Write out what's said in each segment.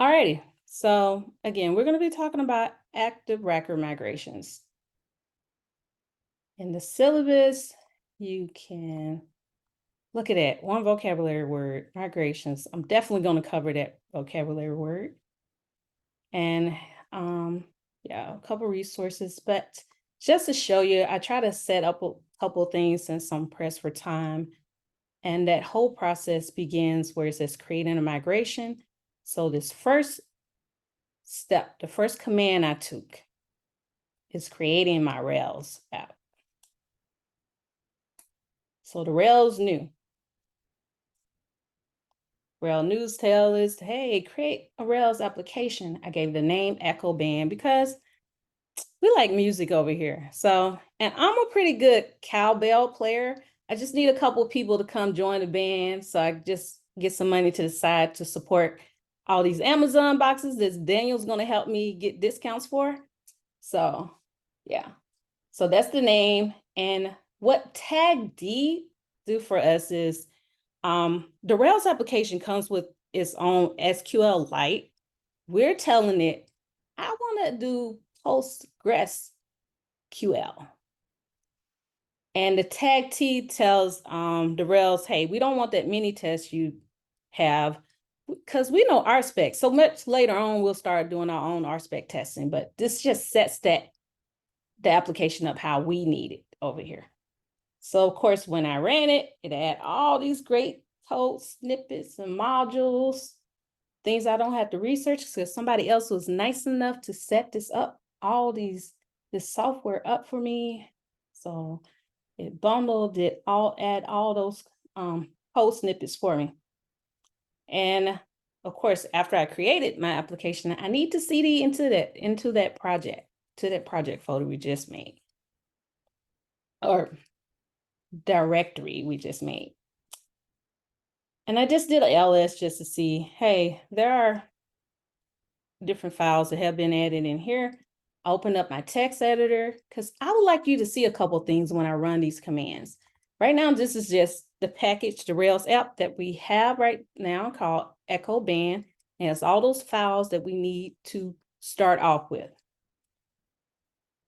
Alrighty, so again, we're going to be talking about active record migrations. In the syllabus, you can look at it. One vocabulary word, migrations. I'm definitely going to cover that vocabulary word. And yeah, a couple resources, but just to show you, I try to set up a couple things since I'm pressed for time. And that whole process begins where it says creating a migration. So this first step, the first command I took is creating my Rails app. So the Rails new. Rails news tell is, hey, create a Rails application. I gave the name Echo Band because we like music over here. So, and I'm a pretty good cowbell player. I just need a couple of people to come join the band. So I just get some money to the side to support all these Amazon boxes that Daniel's going to help me get discounts for. So yeah, so that's the name. And what tag D do for us is the Rails application comes with its own SQLite. We're telling it, I want to do PostgreSQL. And the tag T tells the Rails, hey, we don't want that mini test you have because we know RSpec. So much later on, we'll start doing our own RSpec testing, but this just sets the application up how we need it over here. So of course, when I ran it, it had all these great code snippets and modules, things I don't have to research because somebody else was nice enough to set this up, this software up for me. So it bundled it all, add all those code snippets for me. And of course, after I created my application, I need to CD into that project folder we just made, or directory we just made. And I just did an ls just to see, hey, there are different files that have been added in here. I open up my text editor because I would like you to see a couple things when I run these commands. Right now, this is just the package, the Rails app that we have right now called Echo Band. And it's all those files that we need to start off with.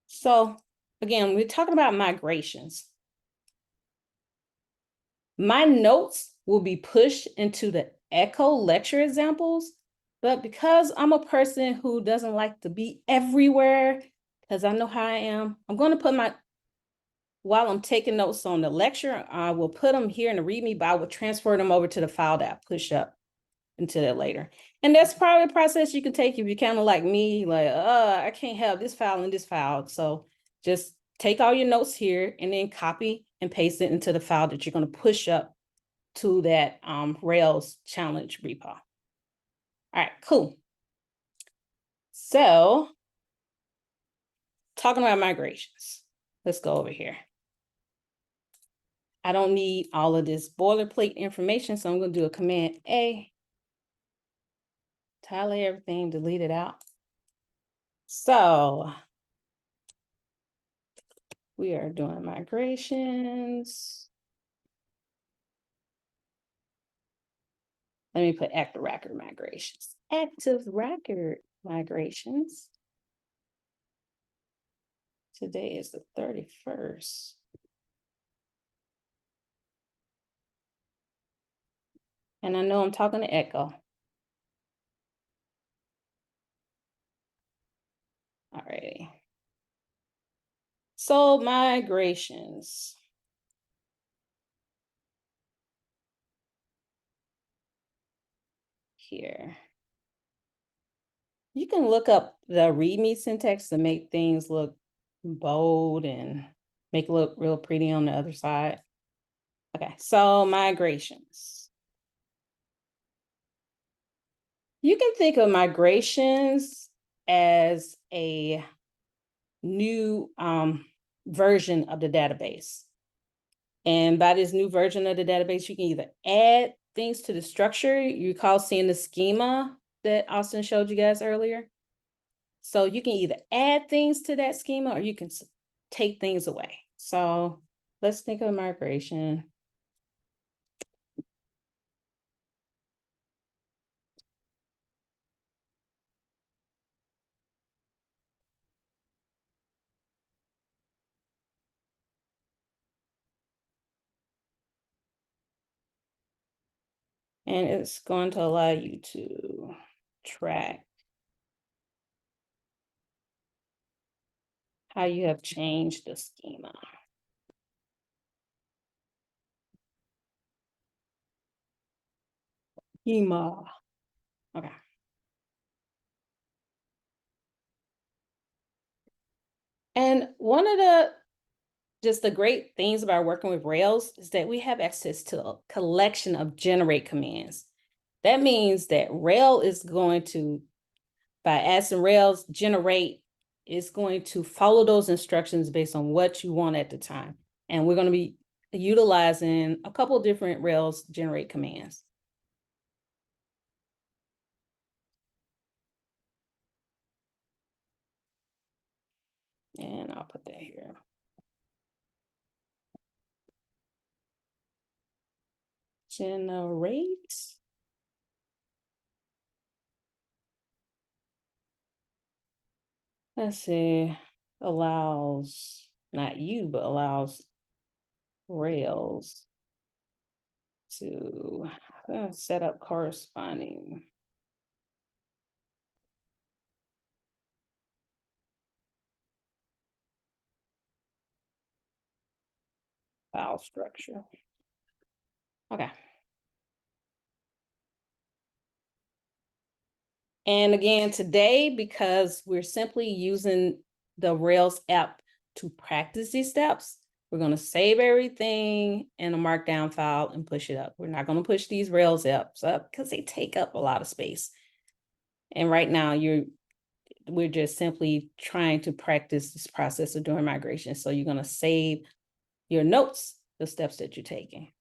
So again, we're talking about migrations. My notes will be pushed into the Echo lecture examples, but because I'm a person who doesn't like to be everywhere, because I know how I am, I'm going to put while I'm taking notes on the lecture, I will put them here in the README, but I will transfer them over to the file that I push up into that later. And that's probably a process you can take if you're kind of like me, like, I can't have this file and this file. So just take all your notes here and then copy and paste it into the file that you're going to push up to that Rails challenge repo. All right, cool. So talking about migrations, let's go over here. I don't need all of this boilerplate information, so I'm going to do a Command A, tally everything, delete it out. So we are doing migrations. Let me put active record migrations. Active record migrations. Today is the 31st. And I know I'm talking to Echo. All righty. So migrations. Here. You can look up the README syntax to make things look bold and make it look real pretty on the other side. Okay, so migrations. You can think of migrations as a new version of the database. And by this new version of the database, you can either add things to the structure. You recall seeing the schema that Austin showed you guys earlier. So you can either add things to that schema or you can take things away. So let's think of migration. And it's going to allow you to track how you have changed the schema. Schema. Okay. And one of the great things about working with Rails is that we have access to a collection of generate commands. That means that Rail is going to, by asking Rails generate, it's going to follow those instructions based on what you want at the time. And we're going to be utilizing a couple different Rails generate commands. And I'll put that here. Generate. Let's see, allows, not you, but allows Rails to set up corresponding file structure. Okay. And again, today, because we're simply using the Rails app to practice these steps, we're going to save everything in a markdown file and push it up. We're not going to push these Rails apps up because they take up a lot of space. And right now we're just simply trying to practice this process of doing migration. So you're going to save your notes, the steps that you're taking.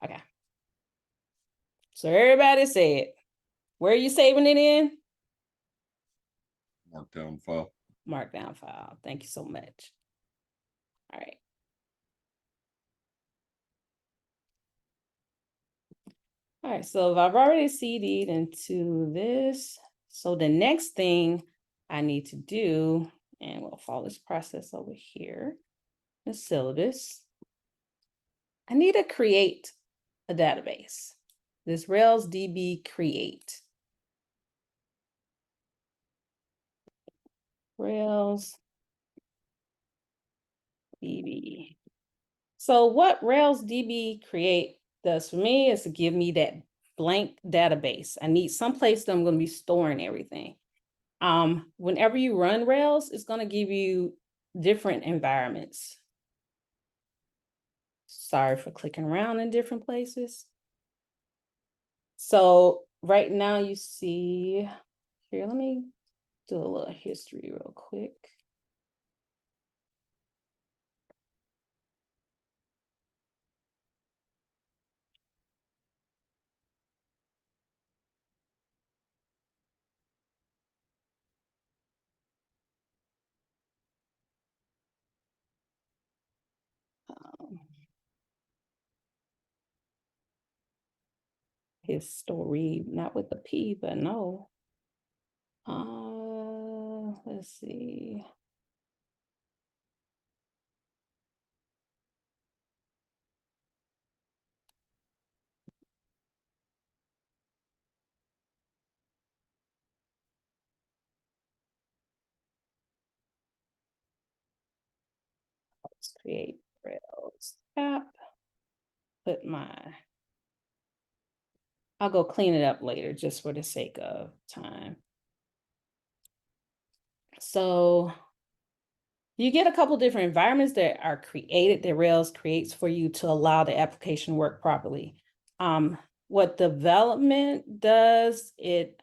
Okay. So everybody say it. Where are you saving it in? Markdown file. Markdown file. Thank you so much. All right. All right, so if I've already CD'd into this, so the next thing I need to do, and we'll follow this process over here, the syllabus, I need to create a database. This Rails DB create. Rails DB. So what Rails DB create does for me is to give me that blank database. I need some place that I'm going to be storing everything. Whenever you run Rails, it's going to give you different environments. Sorry for clicking around in different places. So right now you see here, let me do a little history real quick. History, not with the P, but no. Let's see. Let's create Rails app. Put I'll go clean it up later just for the sake of time. So you get a couple different environments that are created, that Rails creates for you to allow the application to work properly. What development does, it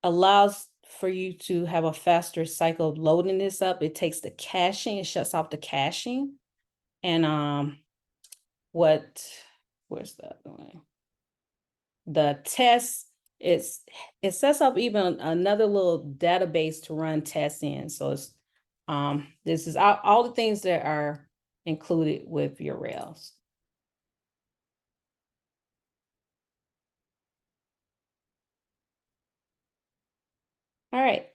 allows for you to have a faster cycle of loading this up. It takes the caching, it shuts off the caching. And where's that going? The test, it sets up even another little database to run tests in. So it's this is all the things that are included with your Rails. All right.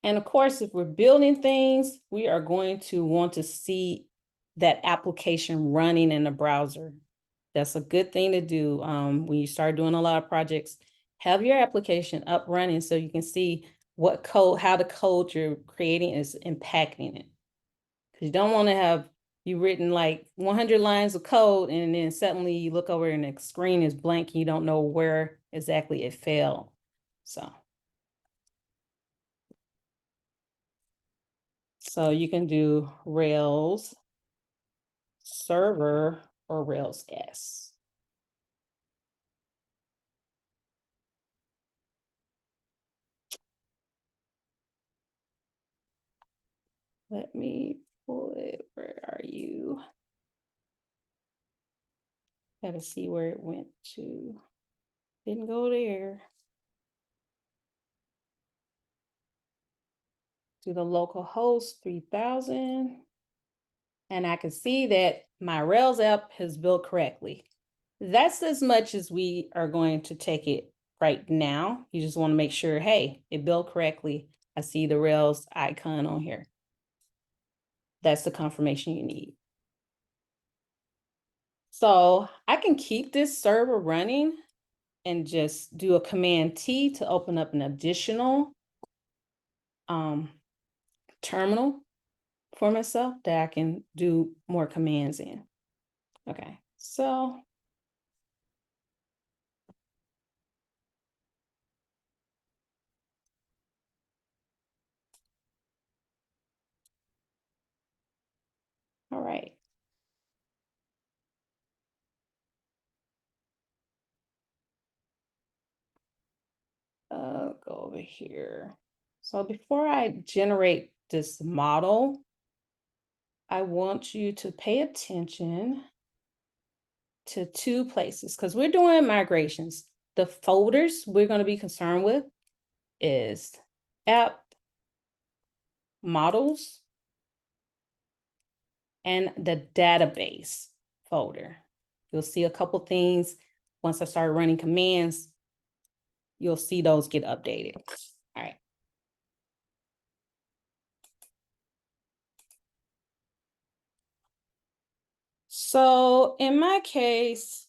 And of course, if we're building things, we are going to want to see that application running in the browser That's a good thing to do when you start doing a lot of projects. Have your application up running so you can see what code, how the code you're creating is impacting it. Because you don't want to have you written like 100 lines of code and then suddenly you look over and the screen is blank and you don't know where exactly it failed. So you can do Rails server or Rails S. Let me pull it. Where are you? Gotta see where it went to. Didn't go there. To the local host 3000. And I can see that my Rails app is built correctly. That's as much as we are going to take it right now. You just want to make sure, hey, it built correctly. I see the Rails icon on here. That's the confirmation you need. So I can keep this server running and just do a Command T to open up an additional terminal for myself that I can do more commands in. Okay, so all right. Go over here. So before I generate this model, I want you to pay attention to two places because we're doing migrations. The folders we're going to be concerned with is app, models, and the database folder. You'll see a couple things. Once I start running commands, you'll see those get updated. All right. So in my case,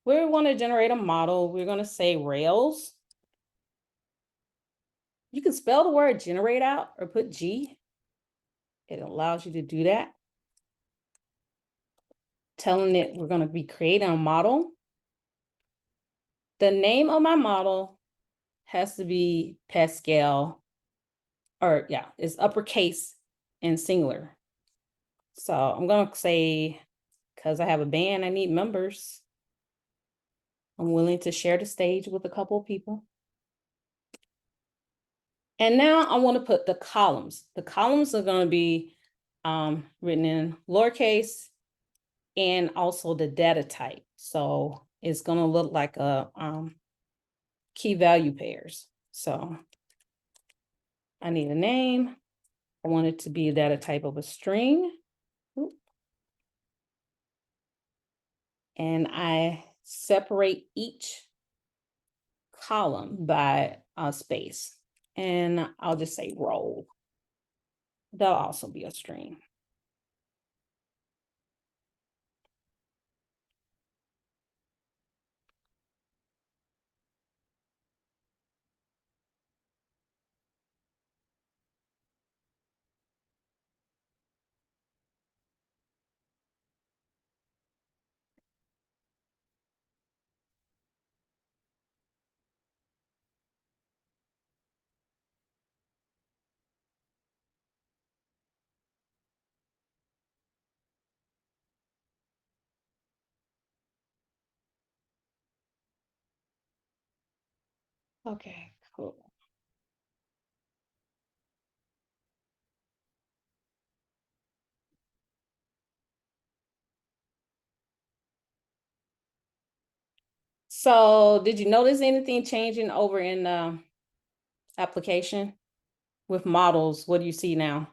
we want to generate a model. We're going to say Rails. You can spell the word generate out or put G. It allows you to do that. Telling it we're going to be creating a model. The name of my model has to be Pascal, or yeah, it's uppercase and singular. So I'm going to say, because I have a band, I need members. I'm willing to share the stage with a couple of people. And now I want to put the columns. The columns are going to be written in lowercase and also the data type. So it's going to look like a key value pairs. So I need a name. I want it to be a data type of a string. And I separate each column by a space. And I'll just say roll. That'll also be a string. Okay, cool. So did you notice anything changing over in the application with models? What do you see now?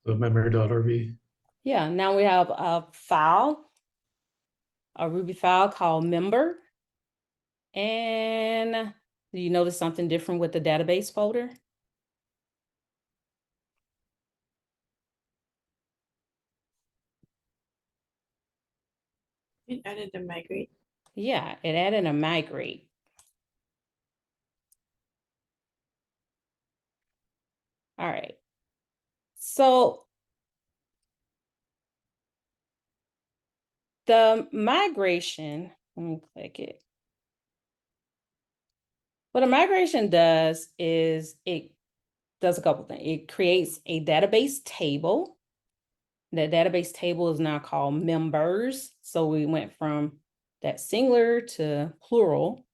The memory.rb. Yeah, now we have a file, a Ruby file called member. And do you notice something different with the database folder? It added the migrate. Yeah, it added a migrate. All right. So the migration, let me click it. What a migration does is it does a couple things. It creates a database table. That database table is now called members. So we went from that singular to plural.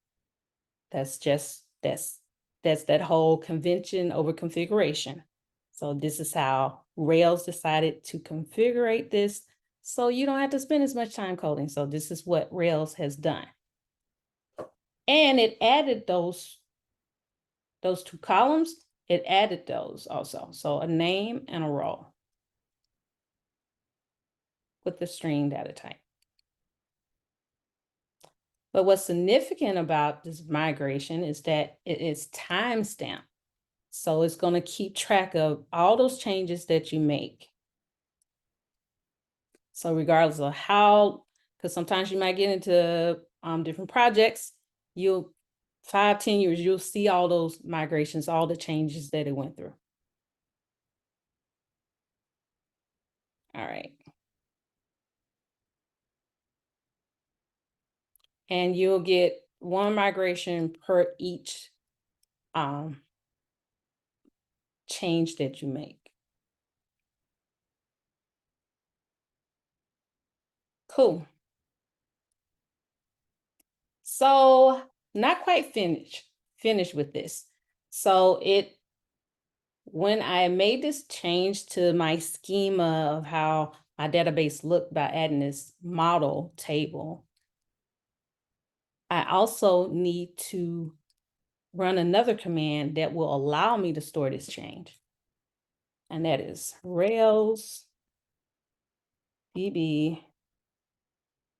That's that whole convention over configuration. So this is how Rails decided to configure this so you don't have to spend as much time coding. So this is what Rails has done. And it added those two columns, it added those also. So a name and a role with the string data type. But what's significant about this migration is that it is timestamped. So it's going to keep track of all those changes that you make. So regardless of how, because sometimes you might get into different projects, 5-10 years, you'll see all those migrations, all the changes that it went through. All right. And you'll get one migration per each change that you make. Cool. So not quite finished with this. So when I made this change to my schema of how my database looked by adding this model table, I also need to run another command that will allow me to store this change. And that is Rails db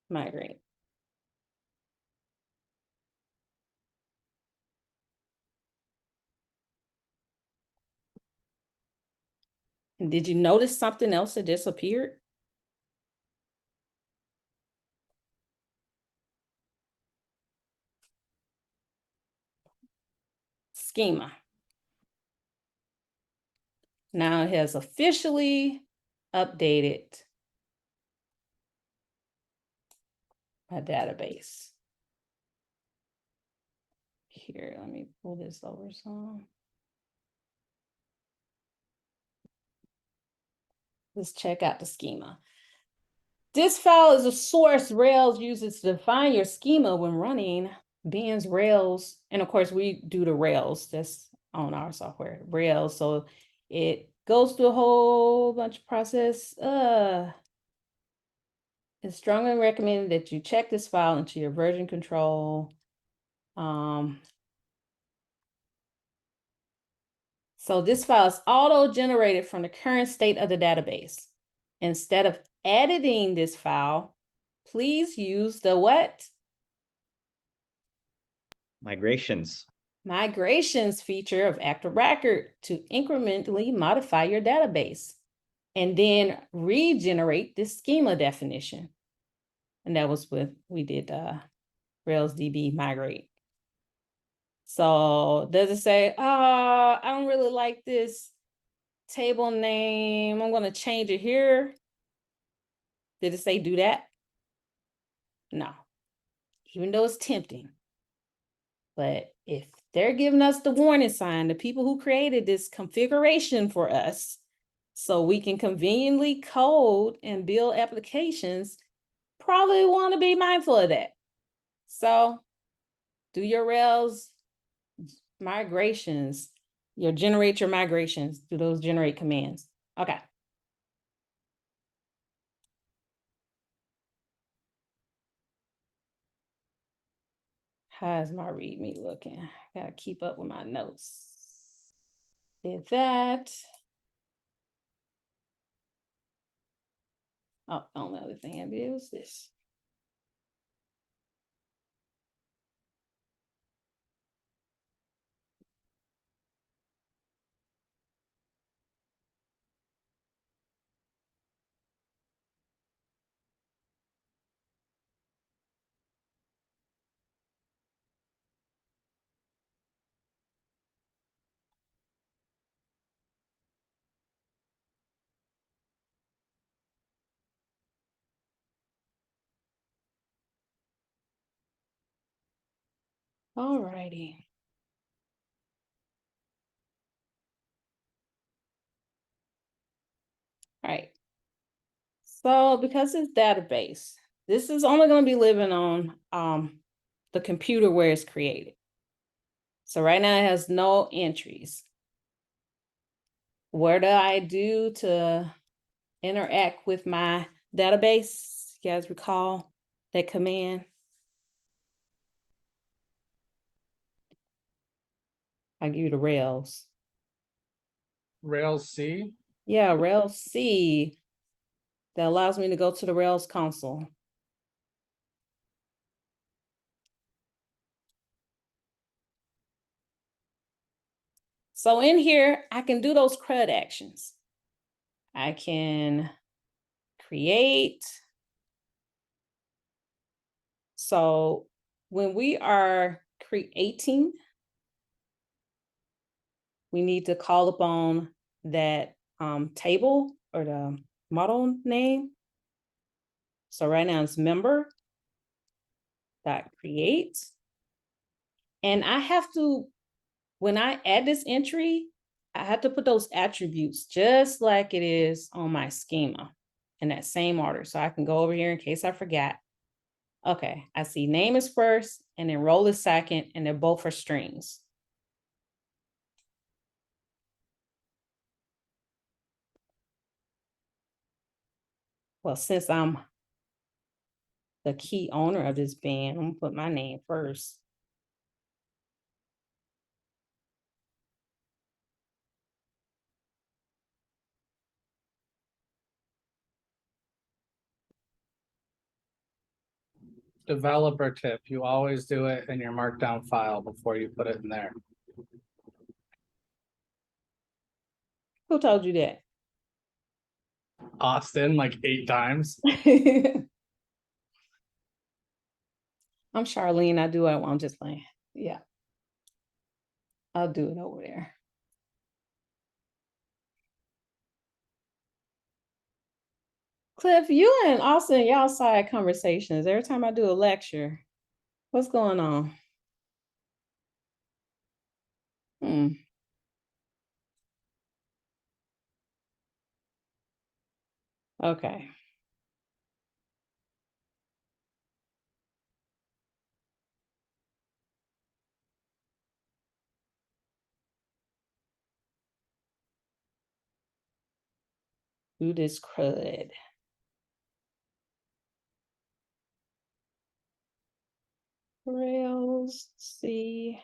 migrate. And did you notice something else that disappeared? Schema. Now it has officially updated my database. Here, let me pull this over some. Let's check out the schema. This file is a source Rails uses to define your schema when running Ben's Rails. And of course, we do the Rails that's on our software, Rails. So it goes through a whole bunch of process. It's strongly recommended that you check this file into your version control. So this file is auto-generated from the current state of the database. Instead of editing this file, please use the what? Migrations. Migrations feature of Active Record to incrementally modify your database and then regenerate this schema definition. And that was we did Rails DB migrate. So does it say, I don't really like this table name, I'm going to change it here? Did it say do that? No, even though it's tempting. But if they're giving us the warning sign, the people who created this configuration for us, so we can conveniently code and build applications, probably want to be mindful of that. So do your Rails migrations, generate your migrations, do those generate commands. Okay. How's my README looking? Gotta keep up with my notes. Did that. Oh, only other thing I did was this. All righty. All right. So because it's database, this is only going to be living on the computer where it's created. So right now it has no entries. What do I do to interact with my database? You guys recall that command? I give you the Rails. Rails C. Yeah, Rails C. That allows me to go to the Rails console. So in here, I can do those CRUD actions. I can create. So when we are creating, we need to call upon that table or the model name. So right now it's member.create. And I have to, when I add this entry, I have to put those attributes just like it is on my schema in that same order. So I can go over here in case I forgot. Okay, I see name is first and then role is second, and they're both for strings. Well, since I'm the key owner of this band, I'm gonna put my name first. Developer tip, you always do it in your markdown file before you put it in there. Who told you that? Austin, like 8 times. I'm Charlene. I do it while I'm just playing. Yeah. I'll do it over there. Cliff, you and Austin, y'all side conversations. Every time I do a lecture, what's going on? Okay. Do this CRUD. Rails C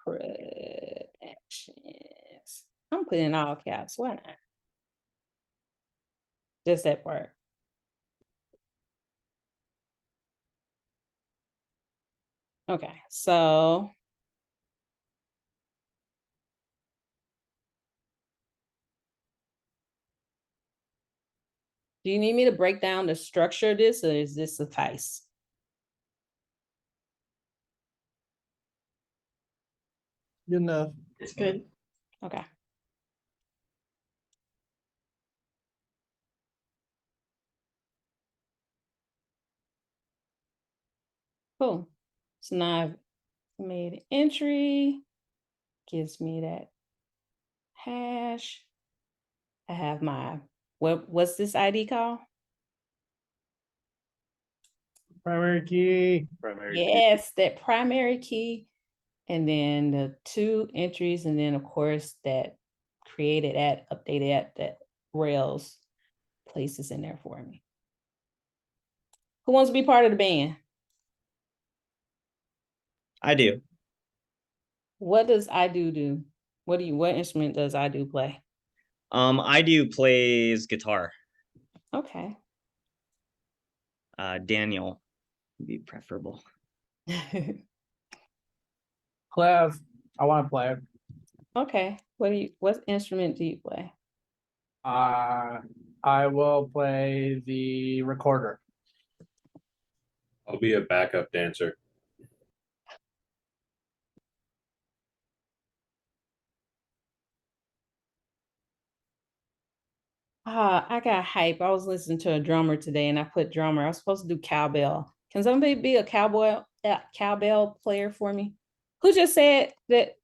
CRUD actions. I'm putting in all caps. Why not? Just that part. Okay, so do you need me to break down the structure of this, or is this suffice? Good enough. It's good. Okay. Cool. So now I've made an entry, gives me that hash. I have my, what's this ID called? Primary key. Yes, that primary key. And then the 2 entries, and then of course that created at, updated at, that Rails places in there for me. Who wants to be part of the band? I do. What does I do? What instrument does I do play? I do plays guitar. Okay. Daniel would be preferable. Clev, I want to play. Okay. What instrument do you play? I will play the recorder. I'll be a backup dancer. I got hype. I was listening to a drummer today and I put drummer. I was supposed to do cowbell. Can somebody be a cowboy cowbell player for me? Who just said that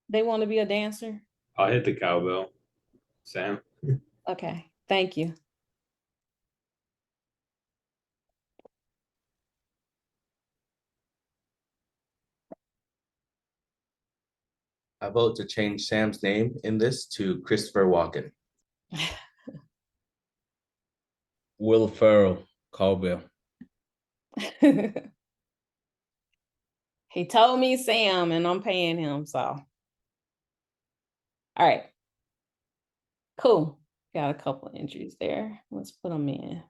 they want to be a dancer? I'll hit the cowbell. Sam. Okay, thank you. I vote to change Sam's name in this to Christopher Walken. Will Ferrell, cowbell. He told me Sam, and I'm paying him, so. All right. Cool. Got a couple entries there. Let's put them in.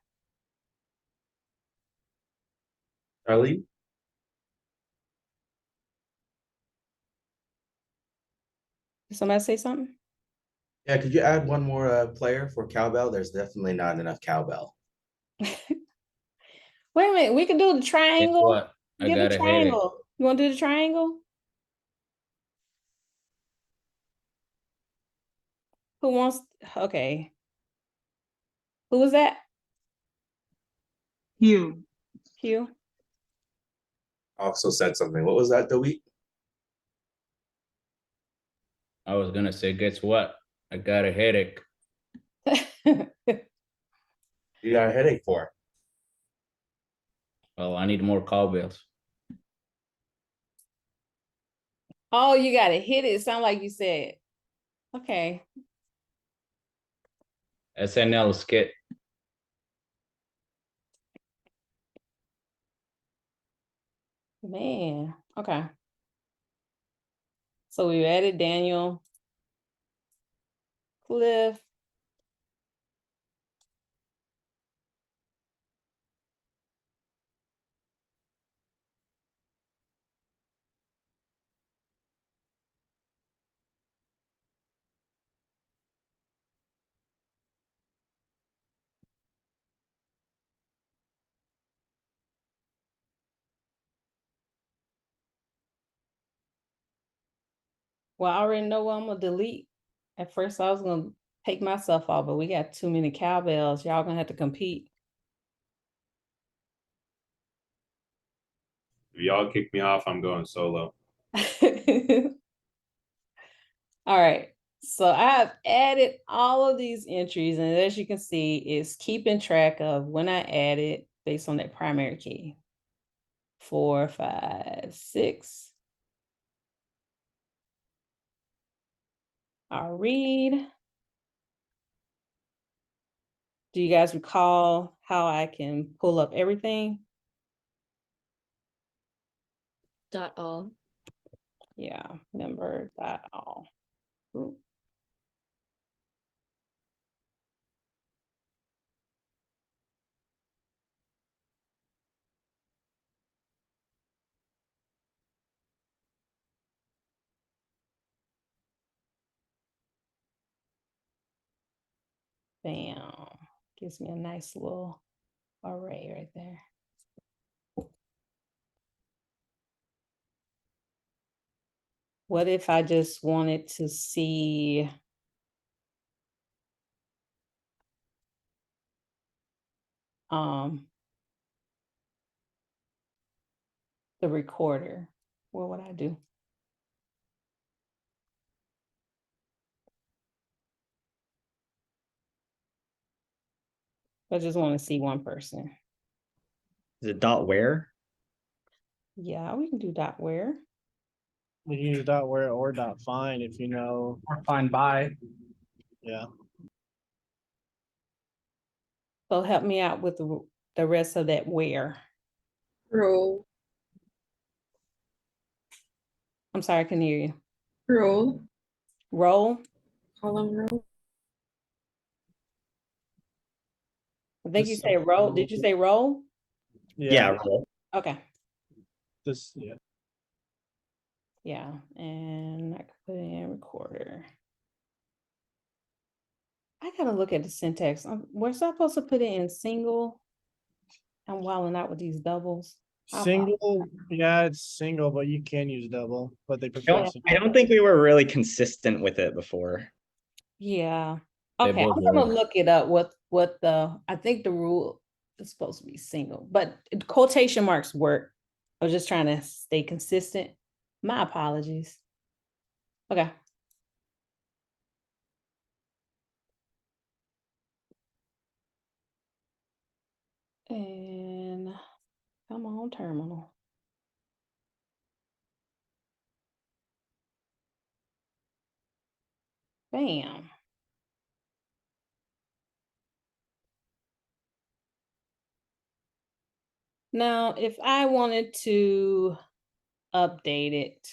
Charlie, Did somebody say something? yeah, could you add one more player for cowbell? There's definitely not enough cowbell. Wait a minute, we can do the Guess triangle. what? I Get the got a headache. triangle. You want to do the triangle? Who wants? Okay. Who was that? You. Hugh. Also said something. What was that, Doit? I was gonna say, guess what? I got a headache. You got a headache for? Well, I need more cowbells. Oh, you got to hit it. Sound like you said. Okay. SNL skit. Man. Okay. So we added Daniel, Cliff. Well, I already know what I'm gonna delete. At first, I was gonna take myself off, but we got too many cowbells. Y'all gonna have to compete. If y'all kick me off, I'm going solo. All right. So I've added all of these entries, and as you can see, it's keeping track of when I added based on that primary key. 4, 5, 6. I'll read. Do you guys recall how I can pull up everything? .all. Yeah, member dot all. Ooh. Bam. Gives me a nice little array right there. What if I just wanted to see the recorder? What would I do? I just want to see one person. Is it dot where? Yeah, we can do dot where. We can use dot where or dot find if you know. Or find by. Yeah. So help me out with the rest of that where. Row. I'm sorry, I couldn't hear you. Row. Roll. Column row. I think you Just say roll. Did you say roll? Yeah. Roll. Okay. This, yeah. Yeah, and I could put in recorder. I gotta look at the syntax. We're supposed to put it in single. I'm wilding out with these doubles. Single, yeah, it's single, but you can use double, but they I prefer don't, single. I don't think we were really consistent with it before. Yeah. They Okay, both I'm gonna work. look it up. What the I think the rule is supposed to be single, but quotation marks work. I was just trying to stay consistent. My apologies. Okay. And come on, terminal. Bam. Now, if I wanted to update it,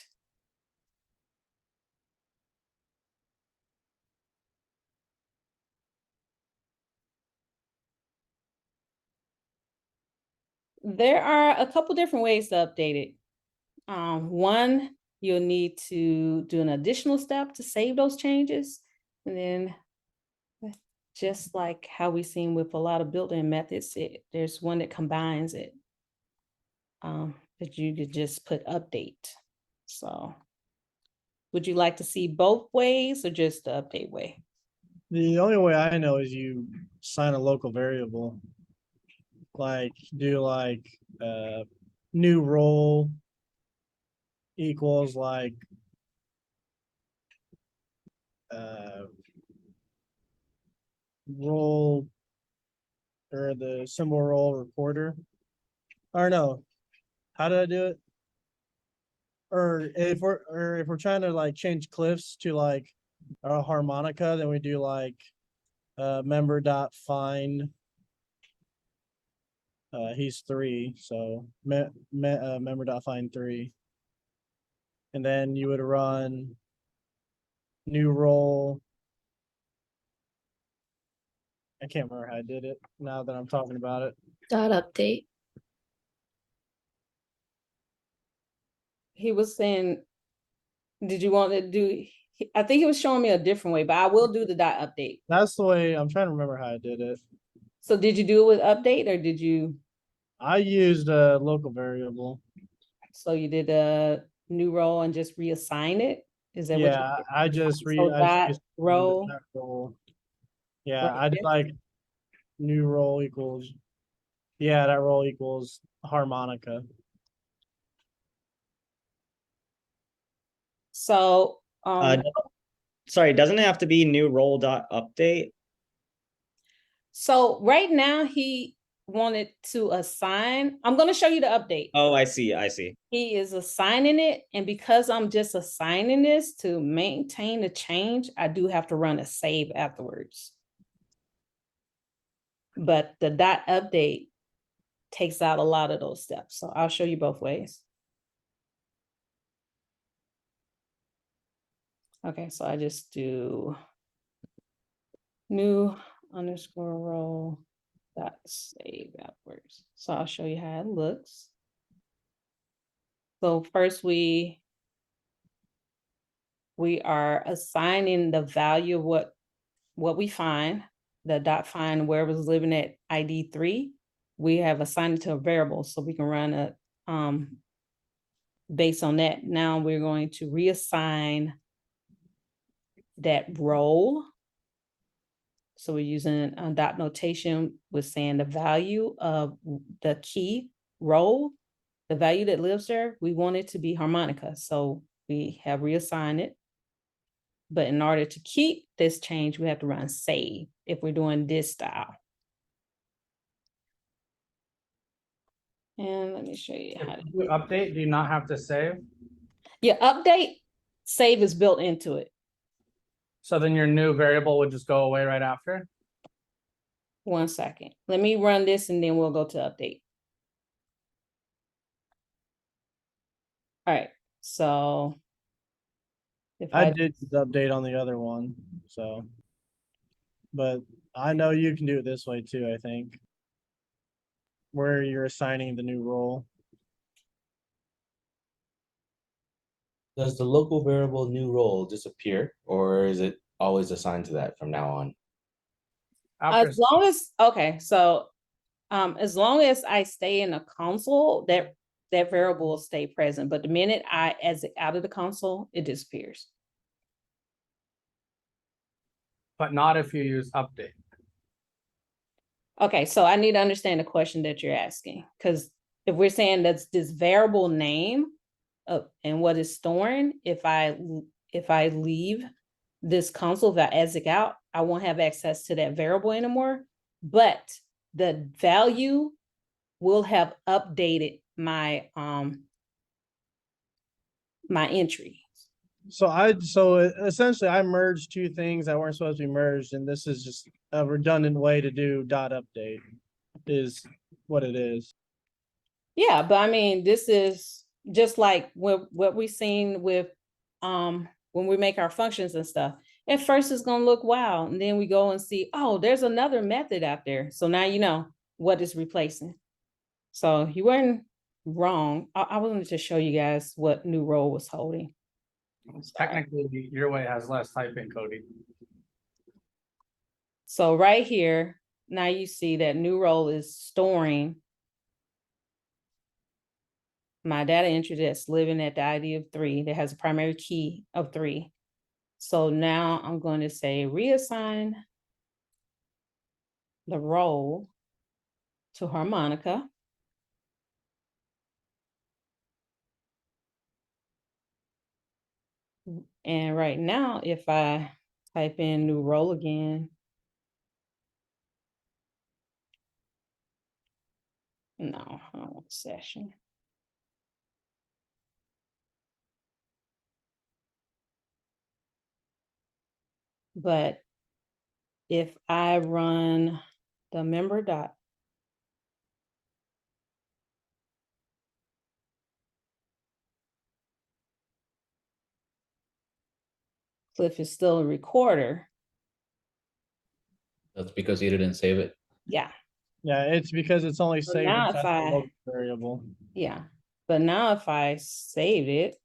there are a couple different ways to update it. One, you'll need to do an additional step to save those changes. And then just like how we've seen with a lot of built-in methods, there's one that combines it. That you could just put update. So would you like to see both ways or just the update way? The only way I know is you sign a local variable. Like do like new role equals like role or the symbol role recorder. Or no, how did I do it? Or if we're trying to like change Cliffs to like a harmonica, then we do like member dot find. He's 3, so member dot find 3. And then you would run new role. I can't remember how I did it now that I'm talking about it. Dot update. He was saying, did you want to do, I think he was showing me a different way, but I will do the dot update. That's the way I'm trying to remember how I did it. So did you do it with update or did you, I used a local variable. so you did a new role and just reassign it? Is that what you Yeah, did? I just So dot used role. that role. Yeah, right I did here? like new role equals. Yeah, that role equals harmonica. So, Sorry, doesn't it have to be new role dot update? so right now he wanted to assign, I'm gonna show you the update. Oh, I see, I see. He is assigning it, and because I'm just assigning this to maintain the change, I do have to run a save afterwards. But the dot update takes out a lot of those steps. So I'll show you both ways. Okay, so I just do new underscore role dot save afterwards. So I'll show you how it looks. So first we are assigning the value of what we find, the dot find wherever's living at ID 3. We have assigned it to a variable so we can run a based on that. Now we're going to reassign that role. So we're using a dot notation with saying the value of the key role, the value that lives there, we want it to be harmonica. So we have reassigned it. But in order to keep this change, we have to run save if we're doing this style. And let me show you how to You update, do you not have to save? Yeah, update, save is built into it. So then your new variable would just go away right after? 1 second. Let me run this and then we'll go to update. All right, so if I did the update on the other one, so. But I know you can do it this way too, I think. Where you're assigning the new role. Does the local variable new role disappear, or is it always assigned to that from now on? After, as long as, okay, so as long as I stay in the console, that variable will stay present. But the minute I exit out of the console, it disappears. but not if you use update. Okay, so I need to understand the question that you're asking, because if we're saying that's this variable name and what is storing, if I leave this console, if I exit out, I won't have access to that variable anymore. But the value will have updated my my entry. So essentially I merged two things that weren't supposed to be merged, and this is just a redundant way to do dot update is what it is. Yeah, but I mean, this is just like what we've seen with when we make our functions and stuff. At first it's gonna look wow, and then we go and see, oh, there's another method out there. So now you know what is replacing. So you weren't wrong. I wanted to show you guys what new role was holding. Technically, your way has less typing, Cody. So right here, now you see that new role is storing my data entry that's living at the ID of 3, that has a primary key of 3. So now I'm going to say reassign the role to harmonica. And right now, if I type in new role again, no, I don't want session. But if I run the member dot, Cliff is still a recorder. That's because you didn't save it. Yeah, Yeah, it's because it's only So saved now as if the I- local variable. yeah. But now if I save it,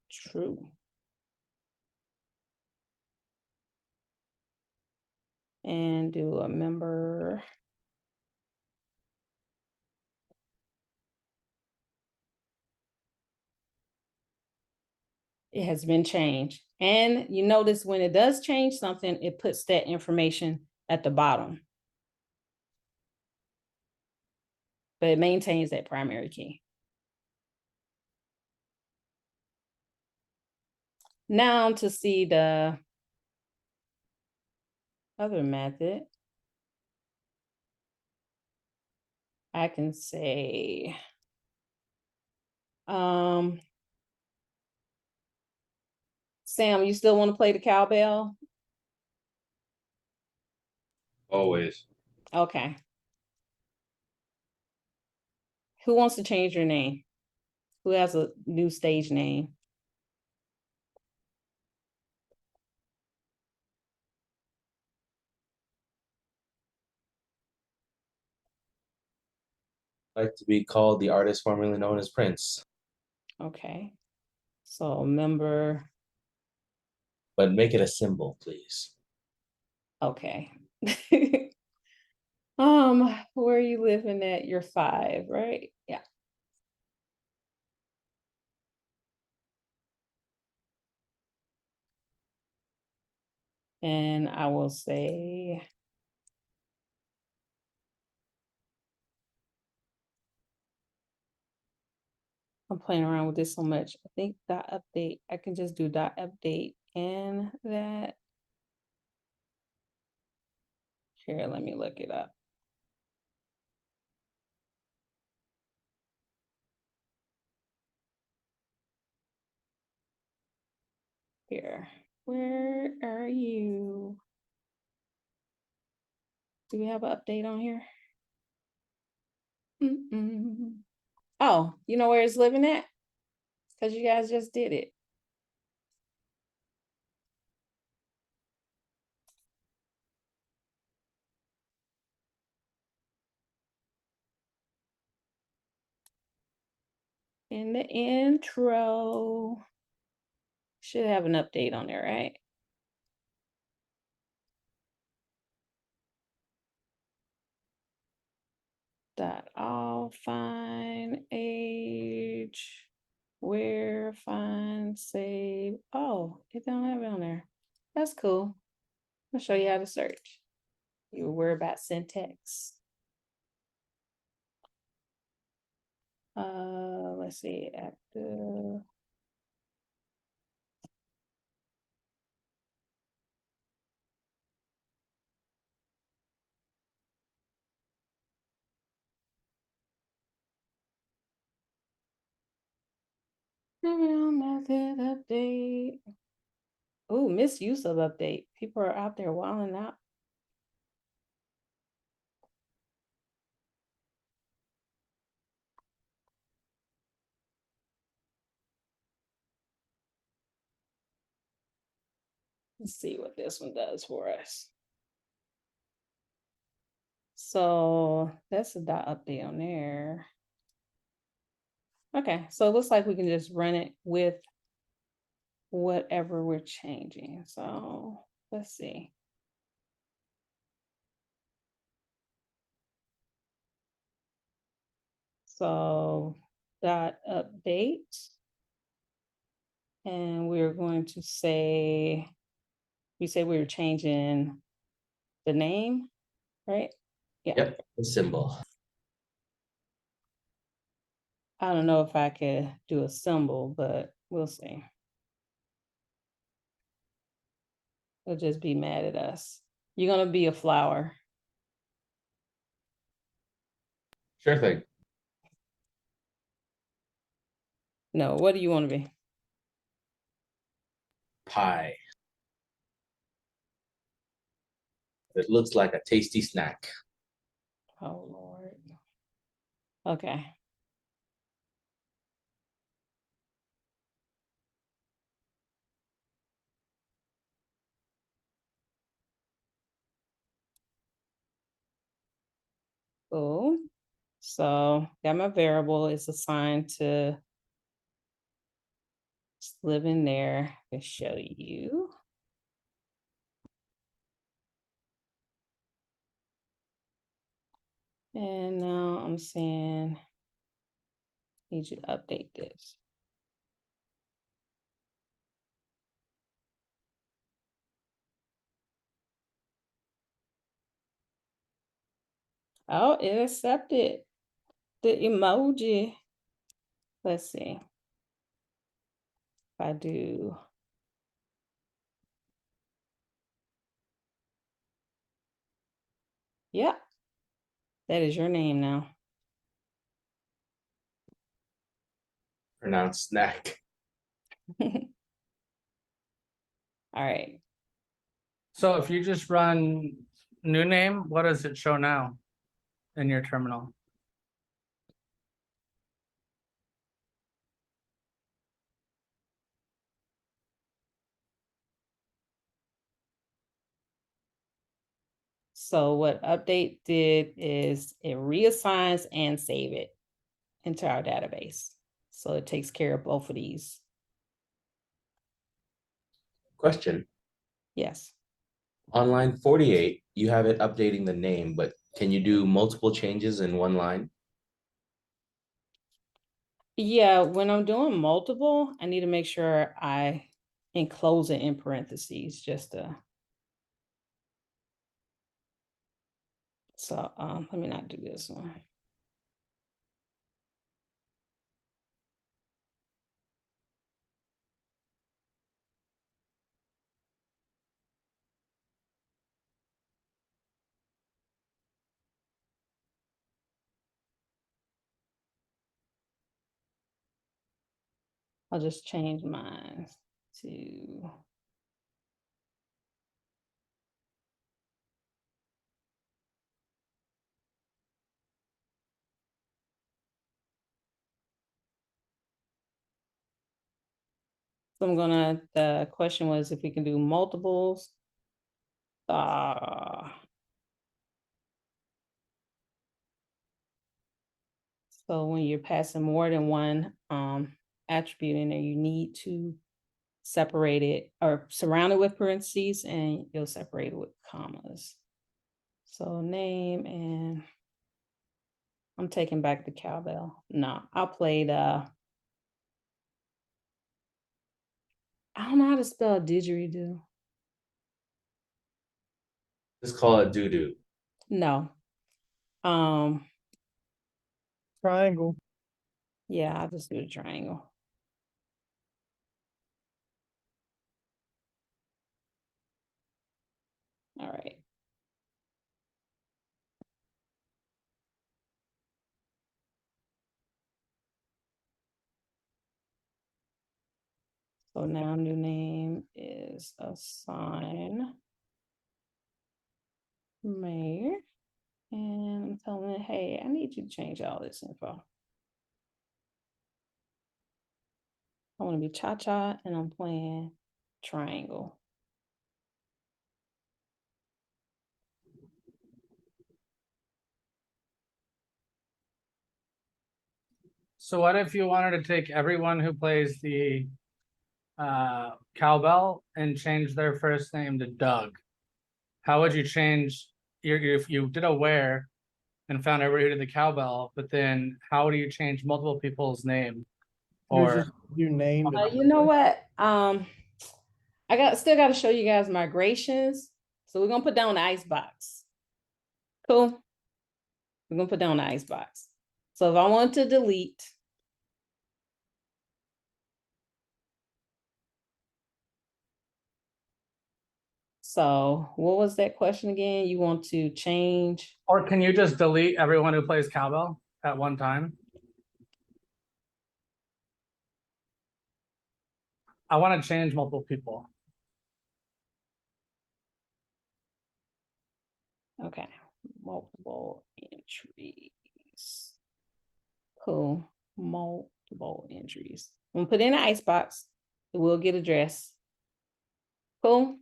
true. And do a member. It has been changed. And you notice when it does change something, it puts that information at the bottom. But it maintains that primary key. Now to see the other method, I can say, Sam, you still want to play the cowbell? Always. Okay. Who wants to change your name? Who has a new stage name? Like to be called the artist formerly known as Prince, Okay. So member, but make it a symbol, please. okay. Where are you living at? You're 5, right? Yeah. And I will say, I'm playing around with this so much. I think dot update, I can just do dot update and that. Here, let me look it up. Here, where are you? Do we have an update on here? Oh, you know where it's living at? Because you guys just did it. In the intro. Should have an update on there, right? Dot all, find, age, where, find, save. Oh, it don't have it on there. That's cool. I'll show you how to search. You were worried about syntax. Let's see, active. Method update. Oh, misuse of update. People are out there wilding out. Let's see what this one does for us. So that's a dot update on there. Okay, so it looks like we can just run it with whatever we're changing. So let's see. So dot update. And we're going to say, we said we were changing the name, right? Yeah. Yep, the symbol. I don't know if I could do a symbol, but we'll see. They'll just be mad at us. You're gonna be a flower. Sure thing. No, what do you want to be? Pie. It looks like a tasty snack. Oh Lord. Okay. Cool. So got my variable is assigned to live in there to show you. And now I'm saying, need you to update this. Oh, it accepted the emoji. Let's see. If I do. Yeah. That is your name now. Pronounced snack. All right. So if you just run new name, what does it show now in your terminal? So what update did is it reassigns and save it into our database. So it takes care of both of these. Question. Yes. On line 48, you have it updating the name, but can you do multiple changes in one line? Yeah, when I'm doing multiple, I need to make sure I enclose it in parentheses just to. So let me not do this one. I'll just change mine to. So I'm gonna, the question was if we can do multiples. So when you're passing more than one attribute in there, you need to separate it or surround it with parentheses and you'll separate it with commas. So name, and I'm taking back the cowbell. No, I'll play the, I don't know how to spell didgeridoo. Just call it doo-doo. No. Triangle. Yeah, I'll just do the triangle. All right. So now new name is assign mayor. And I'm telling it, hey, I need you to change all this info. I want to be cha-cha and I'm playing triangle. So what if you wanted to take everyone who plays the cowbell and change their first name to Doug? How would you change if you did a where and found everybody who did the cowbell, but then how do you change multiple people's name? You Or just do name. You know what? I still got to show you guys migrations. So we're gonna put down the icebox. Cool. We're gonna put down the icebox. So if I want to delete, so what was that question again? You want to change? or can you just delete everyone who plays cowbell at one time? I want to change multiple people. Okay, multiple entries. Cool, multiple entries. I'm gonna put in an icebox. It will get addressed. Cool.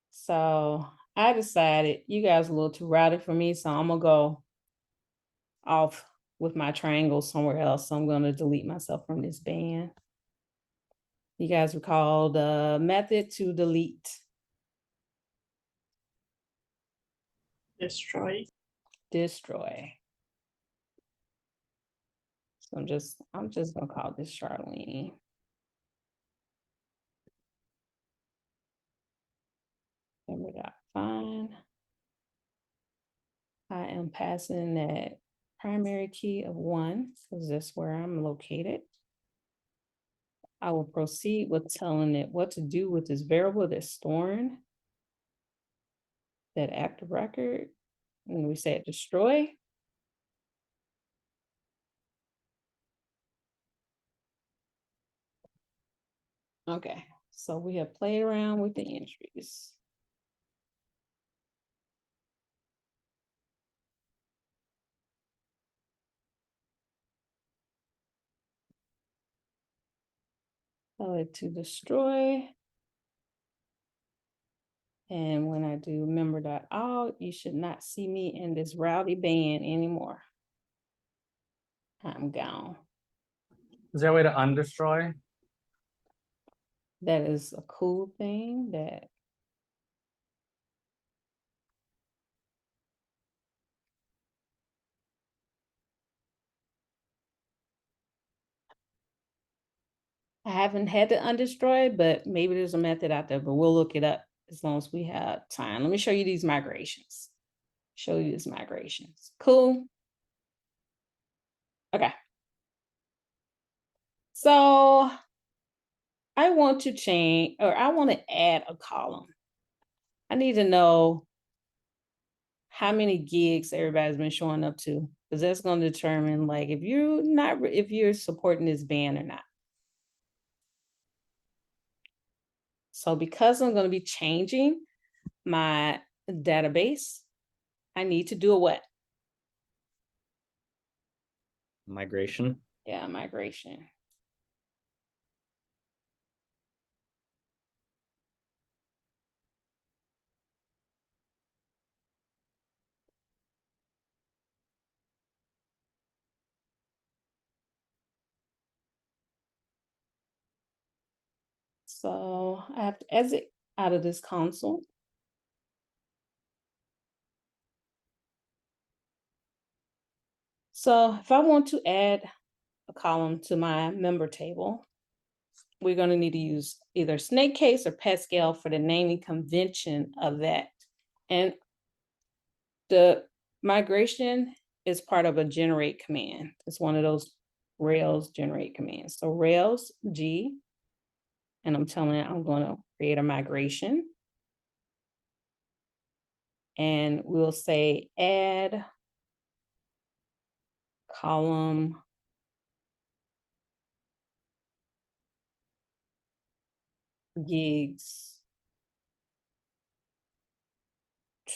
So I decided you guys are a little too rowdy for me, so I'm gonna go off with my triangle somewhere else. So I'm gonna delete myself from this band. You guys recall the method to delete? Destroy. Destroy. So I'm just gonna call this Charlene. And we got fine. I am passing that primary key of 1 because that's where I'm located. I will proceed with telling it what to do with this variable that's storing that active record. And we said destroy. Okay, so we have played around with the entries. Tell it to destroy. And when I do member.all, you should not see me in this rowdy band anymore. I'm gone. Is there a way to undestroy? That is a cool thing that I haven't had to undestroy, but maybe there's a method out there, but we'll look it up as long as we have time. Let me show you these migrations. Show you these migrations. Cool. Okay. So I want to change, or I want to add a column. I need to know how many gigs everybody's been showing up to, because that's going to determine like if you're supporting this band or not. So because I'm going to be changing my database, I need to do a what? Migration. Yeah, migration. So I have to exit out of this console. So if I want to add a column to my member table, we're going to need to use either snake case or Pascal for the naming convention of that. And the migration is part of a generate command. It's one of those Rails generate commands. So Rails G, and I'm telling it I'm going to create a migration. And we'll say add column gigs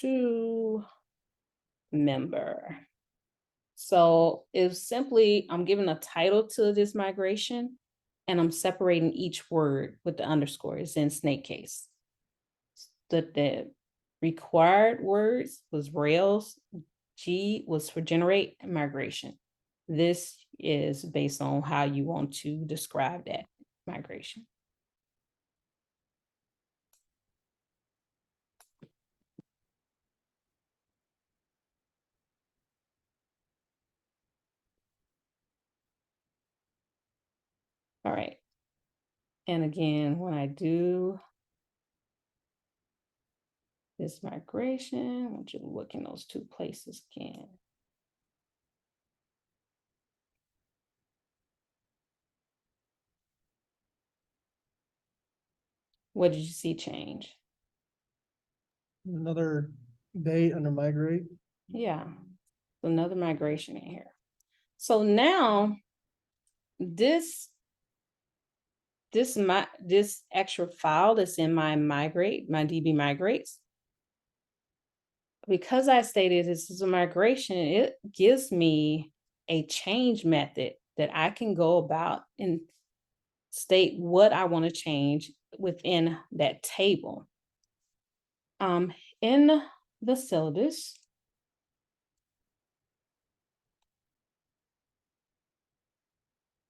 to member. So it's simply, I'm giving a title to this migration and I'm separating each word with the underscore. It's in snake case. The required words was Rails, G was for generate and migration. This is based on how you want to describe that migration. All right. And again, when I do this migration, I want you to look in those two places again. What did you see change? Another date under migrate. Yeah, another migration in here. So now this extra file that's in my migrate, my DB migrates, because I stated this is a migration, it gives me a change method that I can go about and state what I want to change within that table. In the syllabus,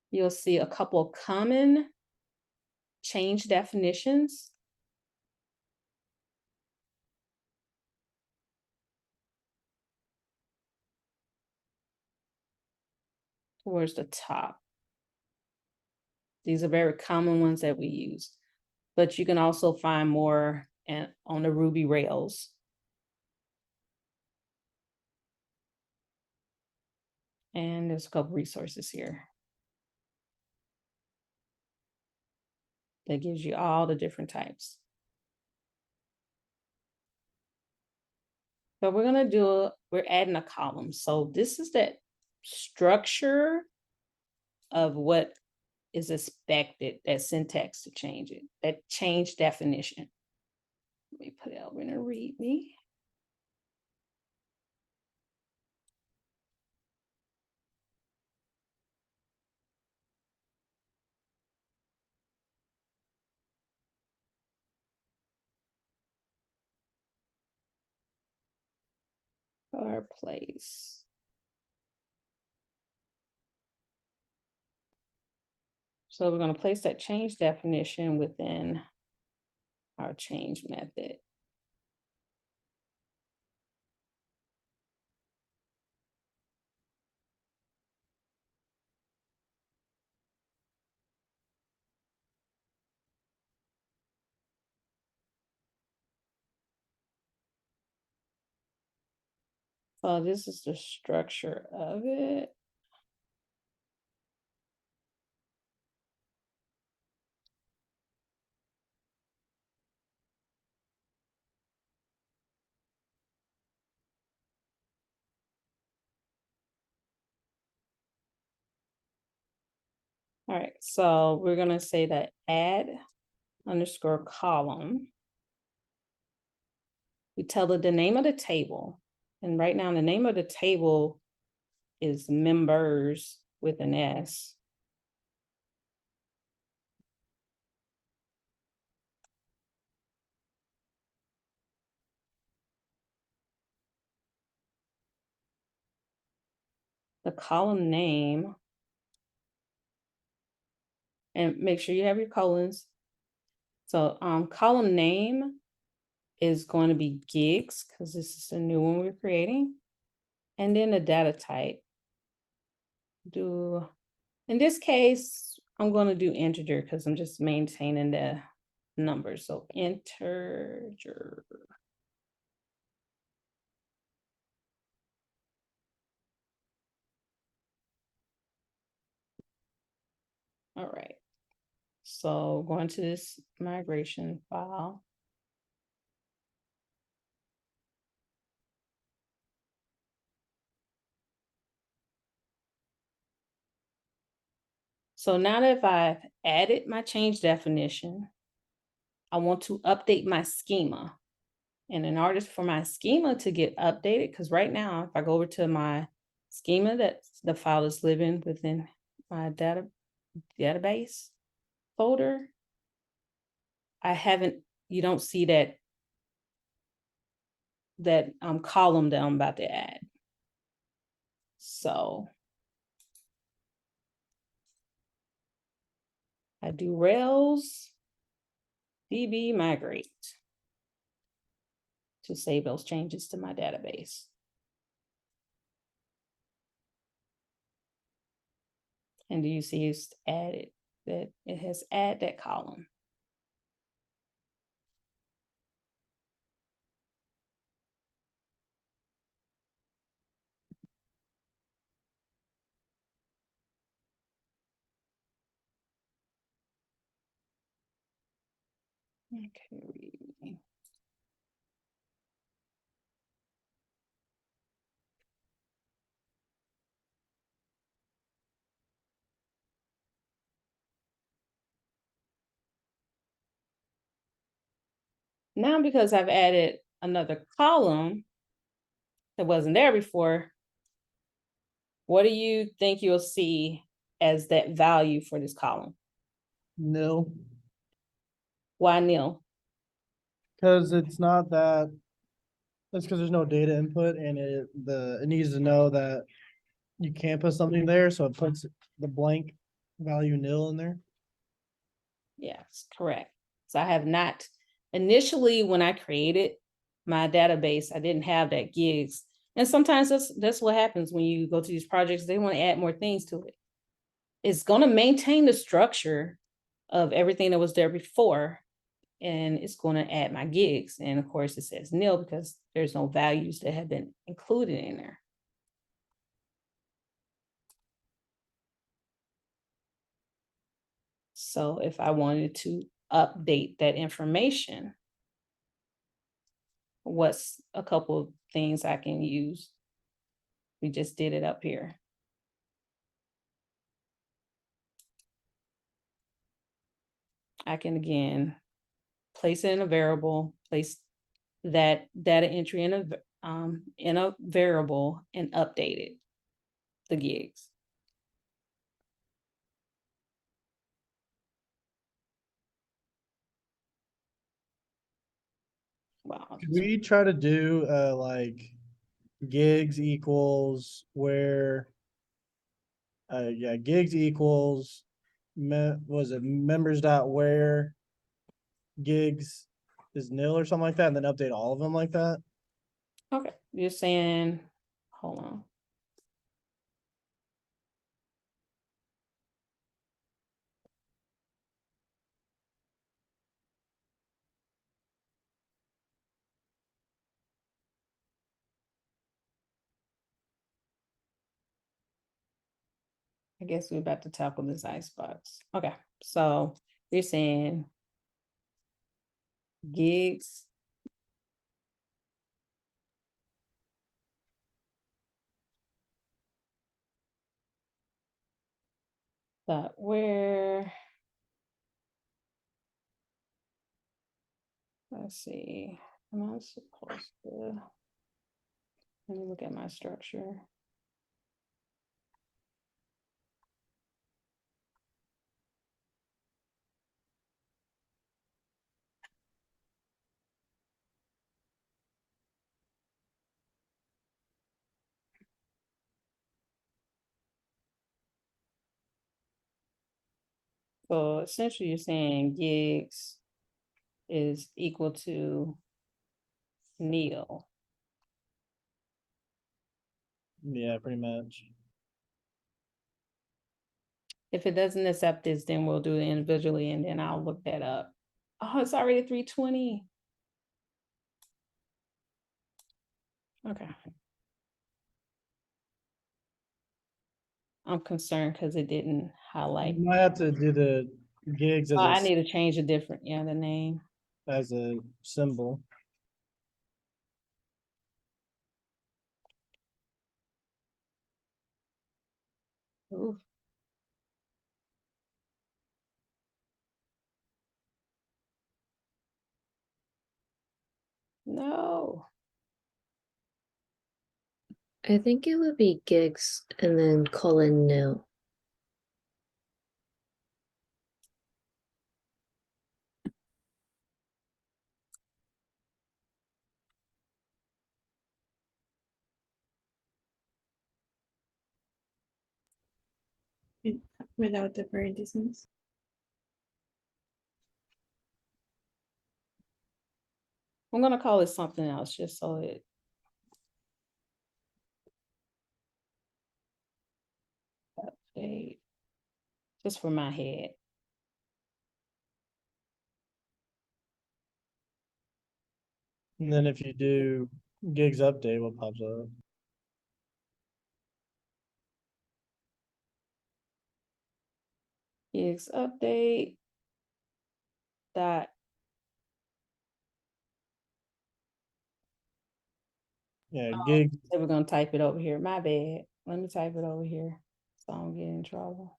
you'll see a couple of common change definitions. Towards the top. These are very common ones that we use, but you can also find more on the Ruby Rails. And there's a couple resources here that gives you all the different types. But we're gonna we're adding a column. So this is that structure of what is expected, that syntax to change it, that change definition. Let me put it over in a README. Our place. So we're going to place that change definition within our change method. So this is the structure of it. All right, so we're going to say that add underscore column. We tell it the name of the table. And right now the name of the table is members with an S. The column name, and make sure you have your colons. So column name is going to be gigs, because this is a new one we're creating. And then the data type. In this case, I'm gonna do integer because I'm just maintaining the numbers. So integer. All right. So going to this migration file. So now that I've added my change definition, I want to update my schema. And in order for my schema to get updated, because right now, if I go over to my schema, that's the file is living within my database folder, you don't see that column that I'm about to add. So I do Rails DB migrate to save those changes to my database. And do you see it's added, that it has added that column? Okay. Now, because I've added another column that wasn't there before, what do you think you'll see as that value for this column? Nil, Why nil? because it's not that. That's because there's no data input and it needs to know that you can't put something there, so it puts the blank value nil in there. Yes, correct. So I have not, initially when I created my database, I didn't have that gigs. And sometimes that's what happens when you go to these projects, they want to add more things to it. It's going to maintain the structure of everything that was there before, and it's going to add my gigs. And of course it says nil because there's no values that have been included in there. So if I wanted to update that information, what's a couple of things I can use? We just did it up here. I can again place it in a variable, place that data entry in a variable and update it, the gigs. Wow. Could we try to do like gigs equals where yeah, gigs equals was it members dot where gigs is nil or something like that, and then update all of them like that? Okay, you're saying, hold on. I guess we're about to tackle this icebox. Okay, so you're saying gigs dot where, let's see, am I supposed to, let me look at my structure. So essentially you're saying gigs is equal to nil. Yeah, pretty much. If it doesn't accept this, then we'll do it individually and then I'll look that up. Oh, it's already 3:20. Okay. I'm concerned because it didn't highlight. You might have to do the gigs Oh, I as need to change a different, the name. as a symbol. Ooh. No. I think it would be gigs and then colon new. Without the parentheses. I'm gonna call it something else just so it. Update. Just for my head. And then if you do gigs update, what pops up? Gigs update. Dot. Yeah, gigs. We're gonna type it over here. My bad. Let me type it over here so I don't get in trouble.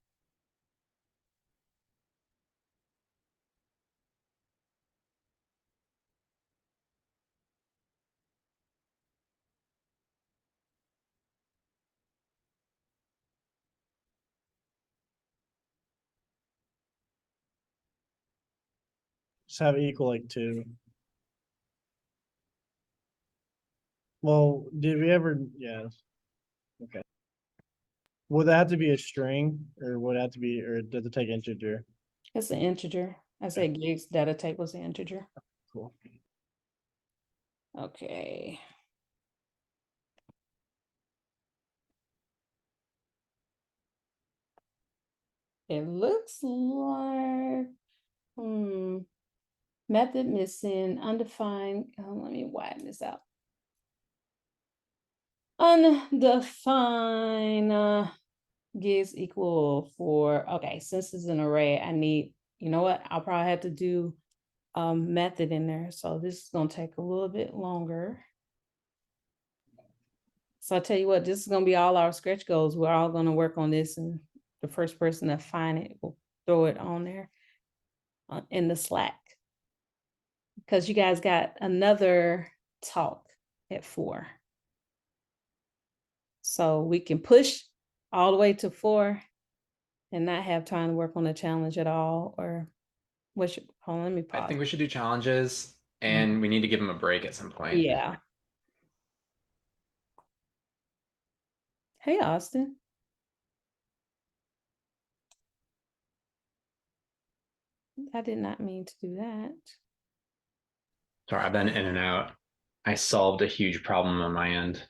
Just have it equal like 2. Well, did we ever? Yes. Okay. Would that have to be a string, or would it have to be, or does it take integer? It's an integer. I said gigs data type was an integer. Cool. Okay. It looks like, method missing, undefined. Let me widen this out. Undefined gives equal for, okay, since it's an array, I need, you know what? I'll probably have to do method in there. So this is gonna take a little bit longer. So I tell you what, this is gonna be all our stretch goals. We're all gonna work on this, and the first person to find it will throw it on there in the Slack. Because you guys got another talk at 4. So we can push all the way to 4 and not have time to work on the challenge at all, or what should, hold on, let me I pause. think we should do challenges and we need to give them a break at some point. Yeah. Hey, Austin. I did not mean to do that. Sorry, I've been in and out. I solved a huge problem on my end.